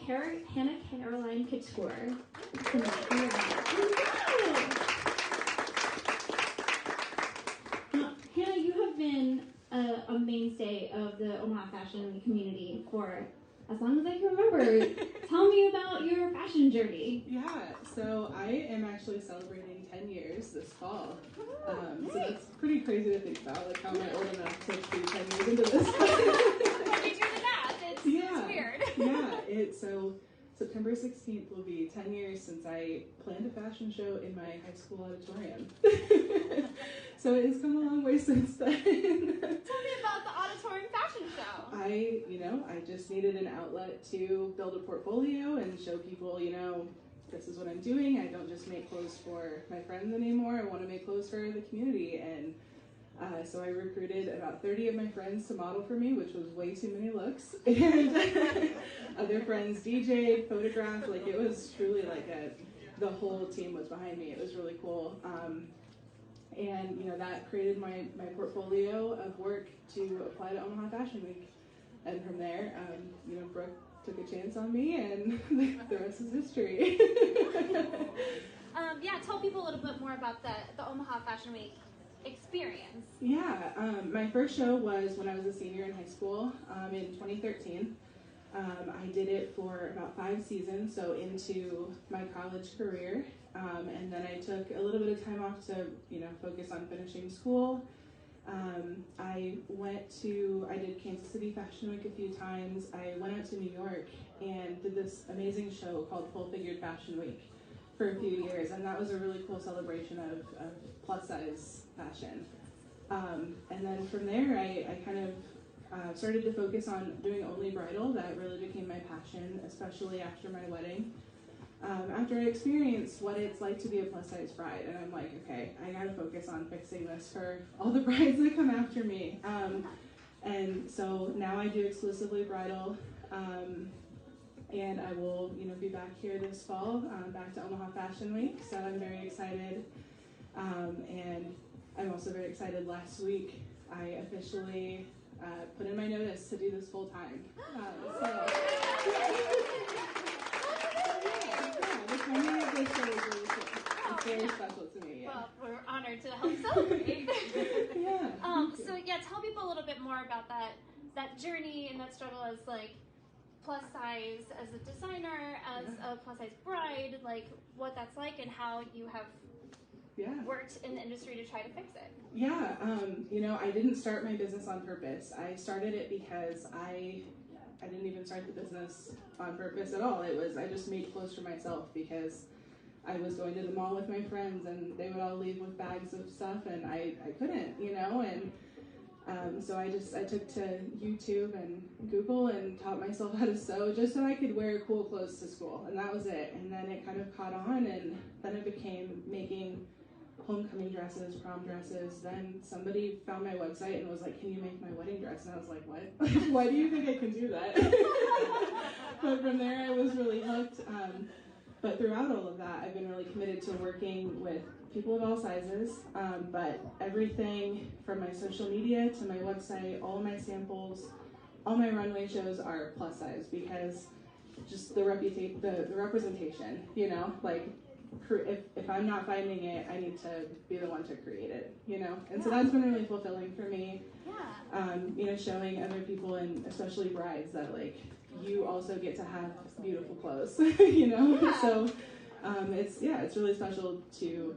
Hannah Caroline Couture. Hannah, you have been a mainstay of the Omaha Fashion community for as long as I can remember. Tell me about your fashion journey. Yeah, so I am actually celebrating 10 years this fall. So that's pretty crazy to think about, like how am I old enough to be 10 years into this? When you do the math, it's weird. So September 16th will be 10 years since I planned a fashion show in my high school auditorium. So it has come a long way since then. Tell me about the auditorium fashion show. I just needed an outlet to build a portfolio and show people, this is what I'm doing. I don't just make clothes for my friends anymore. I want to make clothes for the community. And so I recruited about 30 of my friends to model for me, which was way too many looks. And other friends DJ'd, photographed. Like, it was truly like the whole team was behind me. It was really cool. And that created my portfolio of work to apply to Omaha Fashion Week. And from there, Brooke took a chance on me, and the rest is history. Tell people a little bit more about the Omaha Fashion Week experience. My first show was when I was a senior in high school in 2013. I did it for about 5 seasons, so into my college career. And then I took a little bit of time off to, focus on finishing school. I did Kansas City Fashion Week a few times. I went out to New York and did this amazing show called Full Figured Fashion Week for a few years, and that was a really cool celebration of plus size fashion. And then from there, I kind of started to focus on doing only bridal. That really became my passion, especially after my wedding. After I experienced what it's like to be a plus size bride, and I'm like, okay, I gotta focus on fixing this for all the brides that come after me. And so now I do exclusively bridal, and I will, be back here this fall, back to Omaha Fashion Week. So I'm very excited, and I'm also very excited. Last week, I officially put in my notice to do this full time. The timing of this show is really cool. It's very special to me. Yeah. Well, we're honored to help celebrate. Tell people a little bit more about that journey and that struggle as plus size, as a designer, as a plus size bride, what that's like and how you have worked in the industry to try to fix it. I didn't start my business on purpose. I started it because I didn't even start the business on purpose at all. I just made clothes for myself because I was going to the mall with my friends and they would all leave with bags of stuff and I couldn't, and so I took to YouTube and Google and taught myself how to sew just so I could wear cool clothes to school, and that was it. And then it kind of caught on, and then it became making homecoming dresses, prom dresses. Then somebody found my website and was like, can you make my wedding dress? And I was like, what? Why do you think I can do that? But from there I was really hooked. But throughout all of that, I've been really committed to working with people of all sizes, but everything from my social media to my website, all of my samples, all my runway shows are plus size because just the representation, if I'm not finding it, I need to be the one to create it, And so that's been really fulfilling for me. Showing other people, and especially brides, that you also get to have beautiful clothes, So it's really special to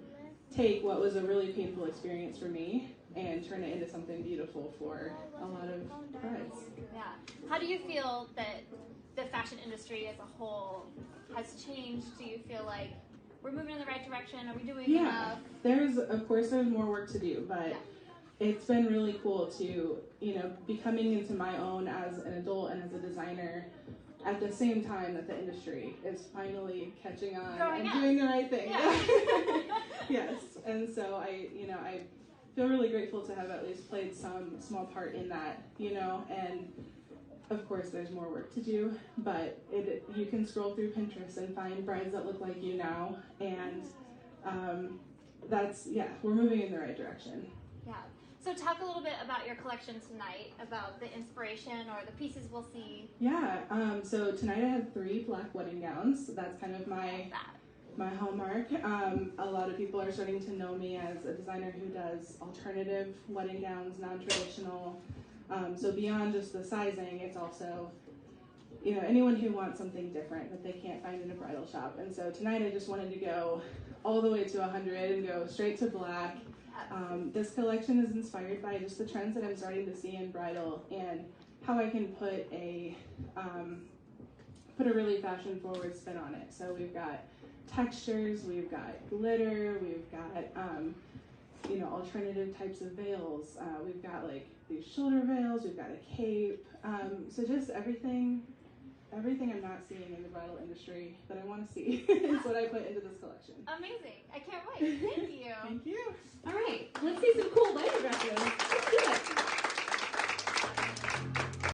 take what was a really painful experience for me and turn it into something beautiful for a lot of brides. Yeah. How do you feel that the fashion industry as a whole has changed? Do you feel like we're moving in the right direction? Are we doing enough? There's more work to do, but it's been really cool to, be coming into my own as an adult and as a designer at the same time that the industry is finally catching on and doing the right thing. Yes, and so I feel really grateful to have at least played some small part in that, and of course there's more work to do, but you can scroll through Pinterest and find brides that look like you now, and we're moving in the right direction. Yeah. So talk a little bit about your collection tonight, about the inspiration or the pieces we'll see. Yeah, so tonight I have 3 black wedding gowns. That's kind of my hallmark. A lot of people are starting to know me as a designer who does alternative wedding gowns, non-traditional. So beyond just the sizing, it's also, you know, anyone who wants something different that they can't find in a bridal shop. And so tonight I just wanted to go all the way to 100 and go straight to black. This collection is inspired by just the trends that I'm starting to see in bridal and how I can put a really fashion-forward spin on it. So we've got textures, we've got glitter, we've got you know, alternative types of veils. We've got like these shoulder veils, we've got a cape. So just everything I'm not seeing in the bridal industry that I want to see is what I put into this collection. Amazing. I can't wait. Thank you. Thank you. All right, let's see some cool wedding dresses. Let's do it.